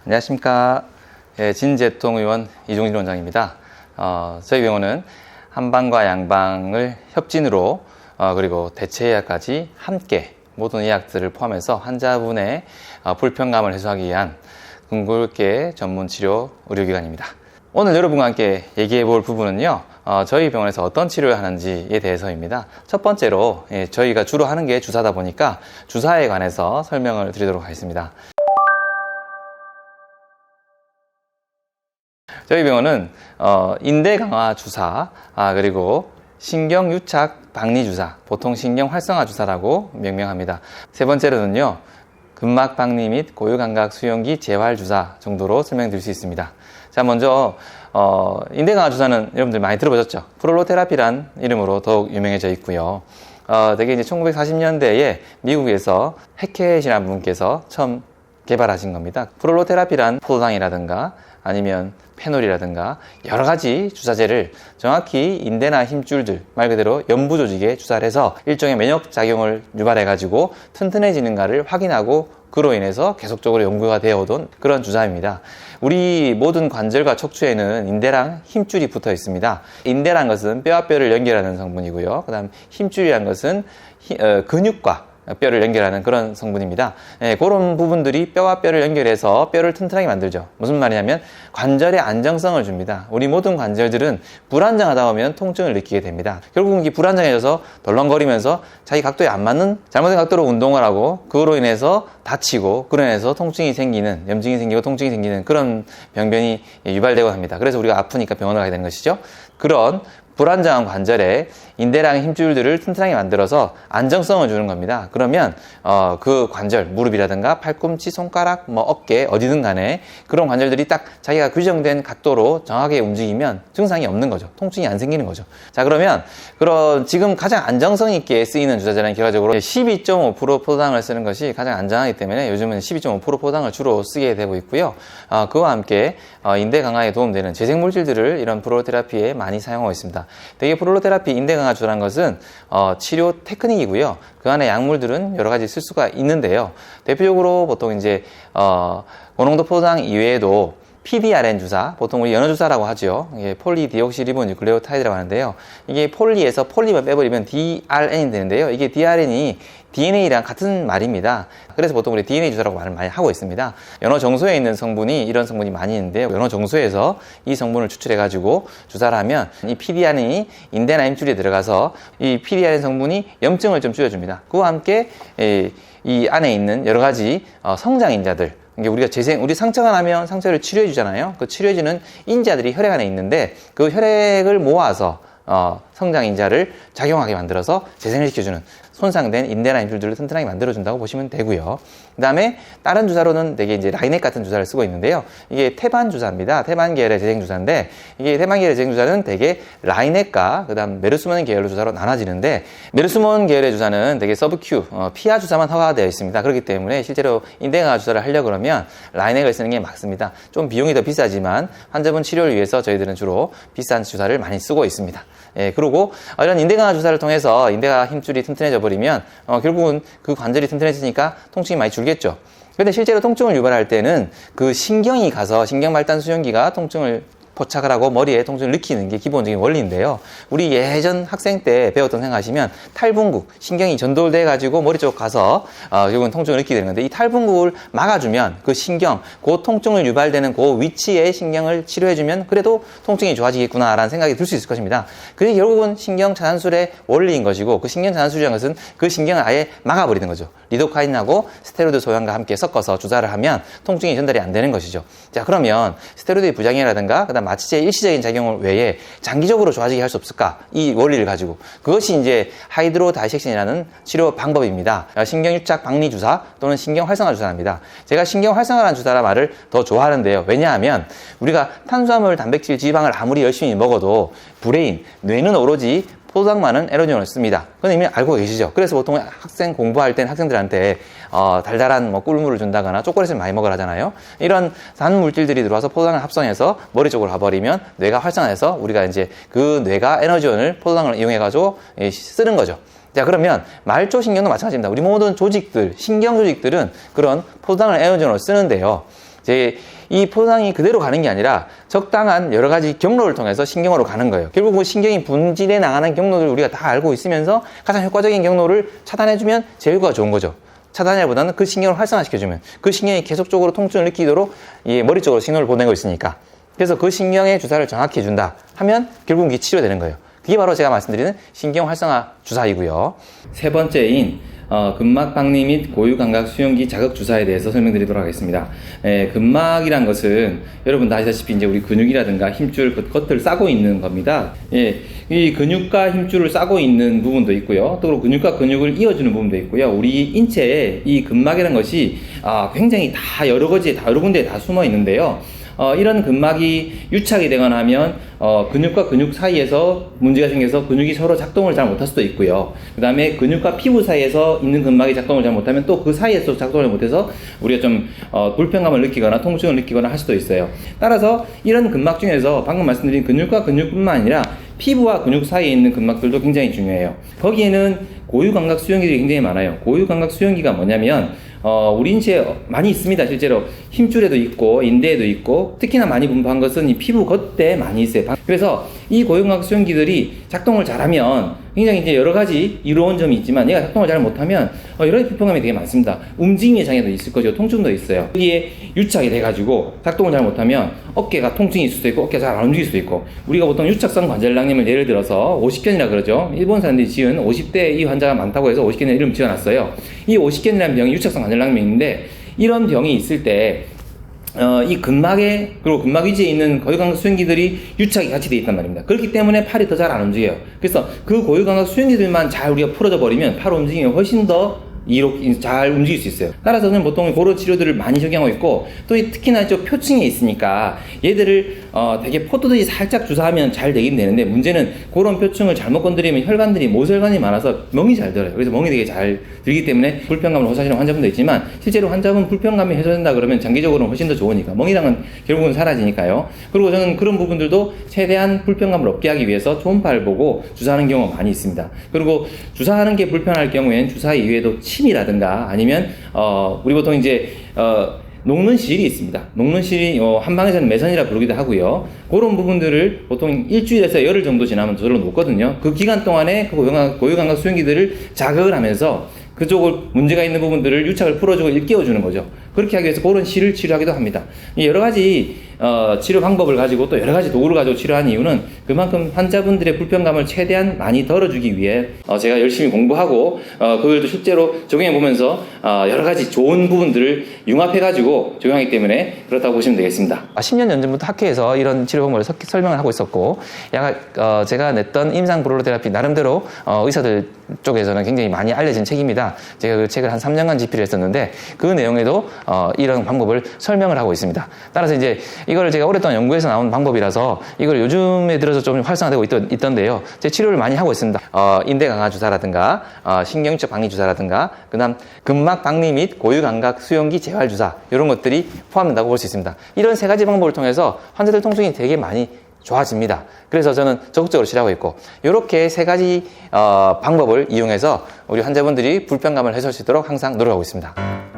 안녕하십니까. 진재통의원 이종진 원장입니다. 저희 병원은 한방과 양방을 협진으로 그리고 대체예약까지 함께 모든 예약들을 포함해서 환자분의 불편감을 해소하기 위한 궁극계 전문치료 의료기관입니다. 오늘 여러분과 함께 얘기해 볼 부분은요, 저희 병원에서 어떤 치료를 하는지에 대해서입니다. 첫 번째로 저희가 주로 하는 게 주사다 보니까 주사에 관해서 설명을 드리도록 하겠습니다. 저희 병원은 인대 강화 주사, 그리고 신경유착 박리 주사, 보통 신경 활성화 주사라고 명명합니다. 세 번째로는요, 근막 박리 및 고유감각 수용기 재활 주사 정도로 설명드릴 수 있습니다. 자, 먼저 인대 강화 주사는 여러분들 많이 들어보셨죠? 프롤로테라피란 이름으로 더욱 유명해져 있고요. 되게 이제 1940년대에 미국에서 해켓이라는 분께서 처음 개발하신 겁니다. 프롤로테라피란 포도당이라든가 아니면 페놀이라든가 여러 가지 주사제를 정확히 인대나 힘줄들, 말 그대로 연부 조직에 주사를 해서 일종의 면역 작용을 유발해 가지고 튼튼해지는가를 확인하고 그로 인해서 계속적으로 연구가 되어 오던 그런 주사입니다. 우리 모든 관절과 척추에는 인대랑 힘줄이 붙어 있습니다. 인대란 것은 뼈와 뼈를 연결하는 성분이고요. 그 다음 힘줄이란 것은 근육과 뼈를 연결하는 그런 성분입니다. 그런 부분들이 뼈와 뼈를 연결해서 뼈를 튼튼하게 만들죠. 무슨 말이냐면 관절의 안정성을 줍니다. 우리 모든 관절들은 불안정하다 보면 통증을 느끼게 됩니다. 결국은 이게 불안정해져서 덜렁거리면서 자기 각도에 안 맞는 잘못된 각도로 운동을 하고 그로 인해서 다치고 그로 인해서 통증이 생기는, 염증이 생기고 통증이 생기는 그런 병변이 유발되고 합니다. 그래서 우리가 아프니까 병원을 가게 되는 것이죠. 그런 불안정한 관절에 인대랑 힘줄들을 튼튼하게 만들어서 안정성을 주는 겁니다. 그러면 그 관절, 무릎이라든가 팔꿈치, 손가락, 어깨 어디든 간에 그런 관절들이 딱 자기가 규정된 각도로 정확하게 움직이면 증상이 없는 거죠. 통증이 안 생기는 거죠. 자, 그러면 지금 가장 안정성 있게 쓰이는 주사제는 결과적으로 12.5% 포도당을 쓰는 것이 가장 안정하기 때문에 요즘은 12.5% 포도당을 주로 쓰게 되고 있고요. 그와 함께 인대 강화에 도움되는 재생물질들을 이런 프롤로테라피에 많이 사용하고 있습니다. 되게 프롤로테라피 인대 강화 주사라는 것은 치료 테크닉이고요. 그 안에 약물들은 여러 가지 쓸 수가 있는데요. 대표적으로 보통 이제 고농도 포도당 이외에도 PDRN 주사, 보통 우리 연어 주사라고 하죠. 이게 폴리디옥시리보 뉴클레오타이드라고 하는데요. 이게 폴리에서 폴리만 빼버리면 DRN이 되는데요. 이게 DRN이 DNA랑 같은 말입니다. 그래서 보통 우리 DNA 주사라고 말을 많이 하고 있습니다. 연어 정소에 있는 성분이 이런 성분이 많이 있는데요. 연어 정소에서 이 성분을 추출해가지고 주사를 하면 이 PDRN이 인대나 힘줄에 들어가서 이 PDRN 성분이 염증을 좀 줄여줍니다. 그와 함께 이 안에 있는 여러 가지 성장인자들, 우리가 우리 상처가 나면 상처를 치료해 주잖아요. 그 치료해주는 인자들이 혈액 안에 있는데 그 혈액을 모아서 성장인자를 작용하게 만들어서 재생을 시켜주는 손상된 인대나 힘줄들을 튼튼하게 만들어준다고 보시면 되고요. 그 다음에 다른 주사로는 되게 이제 라이넥 같은 주사를 쓰고 있는데요. 이게 태반 주사입니다. 태반 계열의 재생 주사인데 이게 태반 계열의 재생 주사는 되게 라이넥과 그 다음 메르스몬 계열의 주사로 나눠지는데 메르스몬 계열의 주사는 되게 서브큐, 피하 주사만 허가가 되어 있습니다. 그렇기 때문에 실제로 인대 강화 주사를 하려고 그러면 라이넥을 쓰는 게 맞습니다. 좀 비용이 더 비싸지만 환자분 치료를 위해서 저희들은 주로 비싼 주사를 많이 쓰고 있습니다. 그리고 이런 인대 강화 주사를 통해서 인대가 힘줄이 튼튼해져 버리면 결국은 그 관절이 튼튼해지니까 통증이 많이 줄겠죠. 근데 실제로 통증을 유발할 때는 그 신경이 가서 신경말단 수용기가 통증을 포착을 하고 머리에 통증을 느끼는 게 기본적인 원리인데요. 우리 예전 학생 때 배웠던 생각하시면 탈분국, 신경이 전달돼 가지고 머리 쪽 가서 결국은 통증을 느끼게 되는 건데 이 탈분국을 막아주면 그 신경, 그 통증을 유발되는 그 위치에 신경을 치료해주면 그래도 통증이 좋아지겠구나라는 생각이 들 수 있을 것입니다. 그게 결국은 신경 차단술의 원리인 것이고 그 신경 차단술이라는 것은 그 신경을 아예 막아버리는 거죠. 리도카인하고 스테로이드 소양과 함께 섞어서 주사를 하면 통증이 전달이 안 되는 것이죠. 자, 그러면 스테로이드의 부작용이라든가 그다음 마취제의 일시적인 작용을 외에 장기적으로 좋아지게 할 수 없을까? 이 원리를 가지고 그것이 이제 하이드로 다이섹션이라는 치료 방법입니다. 신경유착 박리 주사 또는 신경 활성화 주사입니다. 제가 신경 활성화라는 주사라 말을 더 좋아하는데요. 왜냐하면 우리가 탄수화물, 단백질, 지방을 아무리 열심히 먹어도 브레인, 뇌는 오로지 포도당만은 에너지원을 씁니다. 그건 이미 알고 계시죠? 그래서 보통 학생 공부할 땐 학생들한테 달달한 꿀물을 준다거나 초콜릿을 많이 먹으라 하잖아요. 이런 단 물질들이 들어와서 포도당을 합성해서 머리 쪽으로 가버리면 뇌가 활성화해서 우리가 이제 그 뇌가 에너지원을 포도당을 이용해가지고 쓰는 거죠. 자, 그러면 말초신경도 마찬가지입니다. 우리 모든 조직들, 신경 조직들은 그런 포도당을 에너지원으로 쓰는데요. 이 포상이 그대로 가는 게 아니라 적당한 여러 가지 경로를 통해서 신경으로 가는 거예요. 결국 그 신경이 분질해 나가는 경로를 우리가 다 알고 있으면서 가장 효과적인 경로를 차단해주면 제일 효과가 좋은 거죠. 차단이보다는 그 신경을 활성화시켜주면 그 신경이 계속적으로 통증을 느끼도록 머리 쪽으로 신호를 보내고 있으니까, 그래서 그 신경의 주사를 정확히 해준다 하면 결국 이게 치료되는 거예요. 그게 바로 제가 말씀드리는 신경 활성화 주사이고요. 세 번째인 근막 박리 및 고유감각 수용기 자극 주사에 대해서 설명드리도록 하겠습니다. 근막이란 것은 여러분 다 아시다시피 이제 우리 근육이라든가 힘줄 겉을 싸고 있는 겁니다. 이 근육과 힘줄을 싸고 있는 부분도 있고요. 또 근육과 근육을 이어주는 부분도 있고요. 우리 인체에 이 근막이라는 것이 굉장히 다 여러 군데에 다 숨어 있는데요. 이런 근막이 유착이 되거나 하면 근육과 근육 사이에서 문제가 생겨서 근육이 서로 작동을 잘 못할 수도 있고요. 그 다음에 근육과 피부 사이에서 있는 근막이 작동을 잘 못하면 또 그 사이에서 작동을 못해서 우리가 좀 불편감을 느끼거나 통증을 느끼거나 할 수도 있어요. 따라서 이런 근막 중에서 방금 말씀드린 근육과 근육뿐만 아니라 피부와 근육 사이에 있는 근막들도 굉장히 중요해요. 거기에는 고유감각 수용기들이 굉장히 많아요. 고유감각 수용기가 뭐냐면 우리 인체에 많이 있습니다. 실제로 힘줄에도 있고 인대에도 있고, 특히나 많이 분포한 것은 이 피부 겉대에 많이 있어요. 그래서 이 고유감각 수용기들이 작동을 잘하면 굉장히 이제 여러 가지 이로운 점이 있지만, 얘가 작동을 잘 못하면 여러 가지 불편감이 되게 많습니다. 움직임의 장애도 있을 거죠. 통증도 있어요. 여기에 유착이 돼가지고 작동을 잘 못하면 어깨가 통증이 있을 수도 있고, 어깨가 잘 안 움직일 수도 있고, 우리가 보통 유착성 관절낭염을 예를 들어서 50견이라 그러죠. 일본 사람들이 지은 50대 이 환자가 많다고 해서 50견이라는 이름 지어놨어요. 이 50견이라는 병이 유착성 관절낭염인데, 이런 병이 있을 때 이 근막에, 그리고 근막 위치에 있는 고유감각 수용기들이 유착이 같이 되어 있단 말입니다. 그렇기 때문에 팔이 더 잘 안 움직여요. 그래서 그 고유감각 수용기들만 잘 우리가 풀어져 버리면 팔 움직임이 훨씬 더 잘 움직일 수 있어요. 따라서 저는 보통 그런 치료들을 많이 적용하고 있고, 또 특히나 이쪽 표층에 있으니까 얘들을 되게 포도듯이 살짝 주사하면 잘 되긴 되는데, 문제는 그런 표층을 잘못 건드리면 혈관들이 모세혈관이 많아서 멍이 잘 들어요. 그래서 멍이 되게 잘 들기 때문에 불편감을 호소하시는 환자분도 있지만, 실제로 환자분 불편감이 해소된다 그러면 장기적으로는 훨씬 더 좋으니까, 멍이랑은 결국은 사라지니까요. 그리고 저는 그런 부분들도 최대한 불편감을 없게 하기 위해서 초음파를 보고 주사하는 경우가 많이 있습니다. 그리고 주사하는 게 불편할 경우에는 주사 이외에도 침이라든가 아니면 우리 보통 이제 녹는 실이 있습니다. 녹는 실이 한방에서는 매선이라 부르기도 하고요. 그런 부분들을 보통 일주일에서 열흘 정도 지나면 저절로 녹거든요. 그 기간 동안에 그 고유감각 수용기들을 자극을 하면서 그쪽을 문제가 있는 부분들을 유착을 풀어주고 일깨워주는 거죠. 그렇게 하기 위해서 그런 실을 치료하기도 합니다. 여러 가지 치료 방법을 가지고 또 여러 가지 도구를 가지고 치료하는 이유는 그만큼 환자분들의 불편감을 최대한 많이 덜어주기 위해 제가 열심히 공부하고 그걸 또 실제로 적용해 보면서 여러 가지 좋은 부분들을 융합해가지고 적용하기 때문에 그렇다고 보시면 되겠습니다. 10년 전부터 학회에서 이런 치료 방법을 설명을 하고 있었고, 제가 냈던 임상 브롤로 테라피 나름대로 의사들 쪽에서는 굉장히 많이 알려진 책입니다. 제가 그 책을 한 3년간 집필을 했었는데 그 내용에도 이런 방법을 설명을 하고 있습니다. 따라서 이제 이걸 제가 오랫동안 연구해서 나온 방법이라서 이걸 요즘에 들어서 좀 활성화되고 있던데요. 제 치료를 많이 하고 있습니다. 인대 강화 주사라든가 신경유착 박리 주사라든가 그다음 근막 박리 및 고유감각 수용기 재활 주사, 이런 것들이 포함된다고 볼 수 있습니다. 이런 세 가지 방법을 통해서 환자들 통증이 되게 많이 좋아집니다. 그래서 저는 적극적으로 치료하고 있고, 이렇게 세 가지 방법을 이용해서 우리 환자분들이 불편감을 해소할 수 있도록 항상 노력하고 있습니다.